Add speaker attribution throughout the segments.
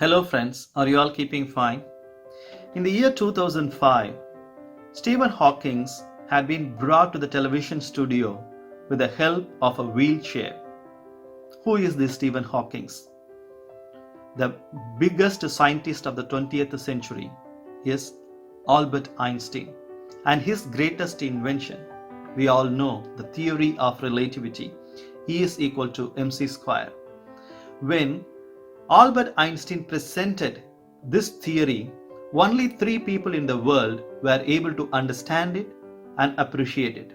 Speaker 1: Hello friends, are you all keeping fine? In the year 2005, Stephen Hawkings had been brought to the television studio with the help of a wheelchair. Who is this Stephen Hawkings? The biggest scientist of the 20th century is Albert Einstein, and his greatest invention, we all know, the theory of relativity, E is equal to mc square. When Albert Einstein presented this theory, only 3 people in the world were able to understand it and appreciate it.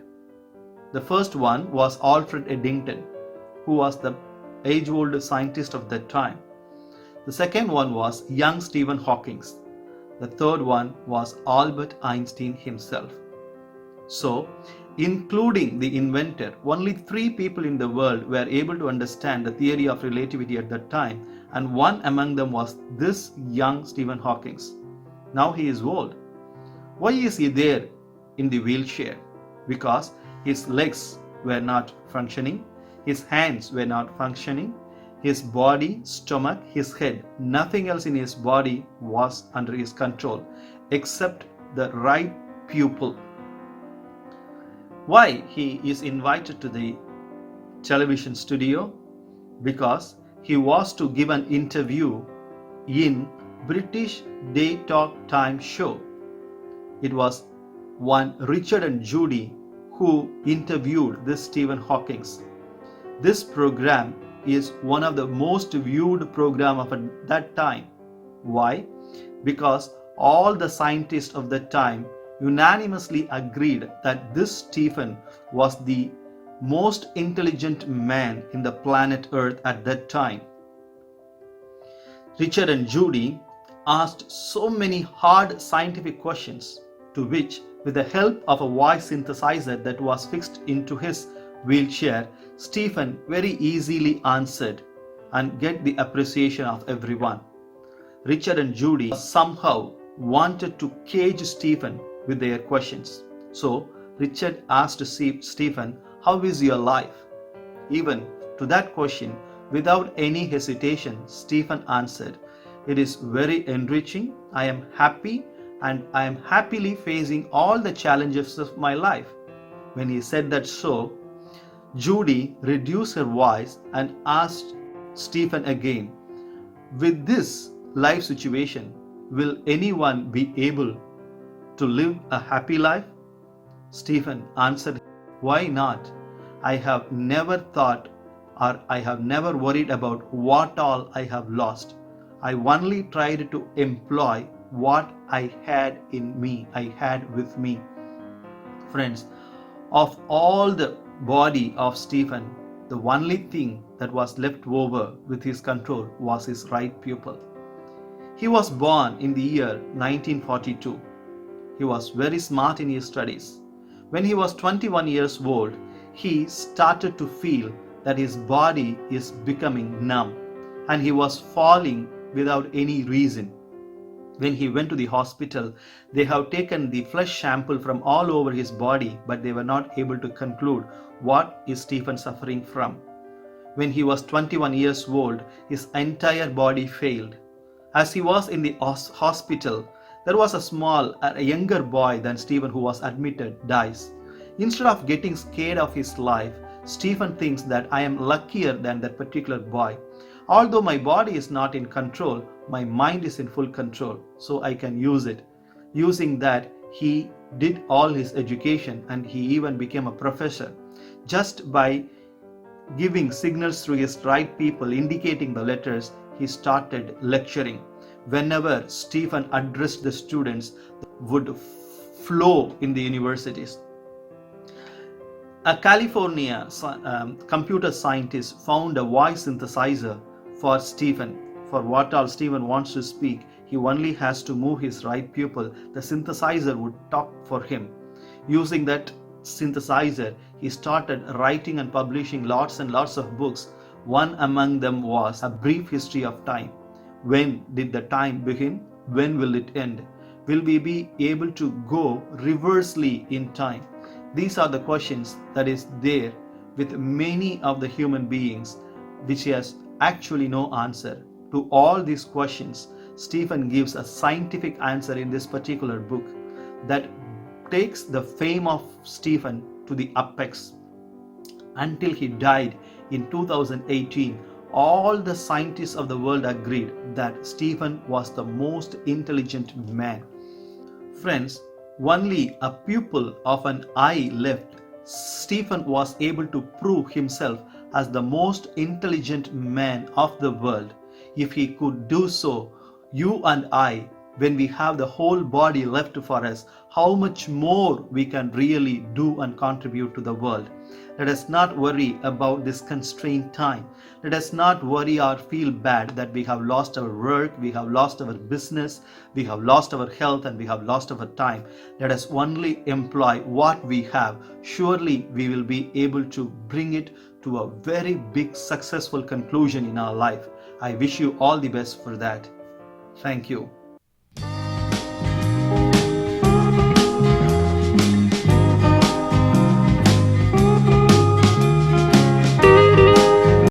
Speaker 1: The first one was Alfred Eddington, who was the age-old scientist of that time. The second one was young Stephen Hawkings. The third one was Albert Einstein himself. So, including the inventor, only 3 people in the world were able to understand the theory of relativity at that time, and one among them was this young Stephen Hawkings. Now he is old. Why is he there in the wheelchair? Because his legs were not functioning, his hands were not functioning, his body, stomach, his head, nothing else in his body was under his control except the right pupil. Why he is invited to the television studio? Because he was to give an interview in British daytime time show. It was one Richard and Judy who interviewed this Stephen Hawkings. This program is one of the most viewed program of that time. Why? Because all the scientists of that time unanimously agreed that this Stephen was the most intelligent man in the planet Earth at that time. Richard and Judy asked so many hard scientific questions, to which, with the help of a voice synthesizer that was fixed into his wheelchair, Stephen very easily answered and get the appreciation of everyone. Richard and Judy somehow wanted to cage Stephen with their questions. So Richard asked Stephen, "How is your life?" Even to that question, without any hesitation, Stephen answered, "It is very enriching. I am happy and I am happily facing all the challenges of my life." When he said that so, Judy reduced her voice and asked Stephen again, "With this life situation, will anyone be able to live a happy life?" Stephen answered, "Why not? I have never thought or I have never worried about what all I have lost. I only tried to employ what I had in me, I had with me." Friends, of all the body of Stephen, the only thing that was left over with his control was his right pupil. He was born in the year 1942. He was very smart in his studies. When he was 21 years old, he started to feel that his body is becoming numb and he was falling without any reason. When he went to the hospital, they have taken the flesh sample from all over his body, but they were not able to conclude what is Stephen suffering from. When he was 21 years old, his entire body failed. As he was in the hospital, there was a younger boy than Stephen who was admitted, dies. Instead of getting scared of his life, Stephen thinks that I am luckier than that particular boy. Although my body is not in control, my mind is in full control, so I can use it. Using that, he did all his education and he even became a professor. Just by giving signals through his right people, indicating the letters, he started lecturing. Whenever Stephen addressed the students, would flow in the universities. A California computer scientist found a voice synthesizer for Stephen. For what all Stephen wants to speak, he only has to move his right pupil. The synthesizer would talk for him. Using that synthesizer, he started writing and publishing lots and lots of books. One among them was A Brief History of Time. When did the time begin? When will it end? Will we be able to go reversely in time? These are the questions that is there with many of the human beings, which has actually no answer. to all these questions, Stephen gives a scientific answer in this particular book that takes the fame of Stephen to the apex. Until he died in 2018, all the scientists of the world agreed that Stephen was the most intelligent man. Friends, only a pupil of an eye left, Stephen was able to prove himself as the most intelligent man of the world. If he could do so, you and I, when we have the whole body left for us, how much more we can really do and contribute to the world. Let us not worry about this constrained time. Let us not worry or feel bad that we have lost our work, we have lost our business, we have lost our health, and we have lost our time. Let us only employ what we have. Surely we will be able to bring it to a very big successful conclusion in our life. I wish you all the best for that. Thank you.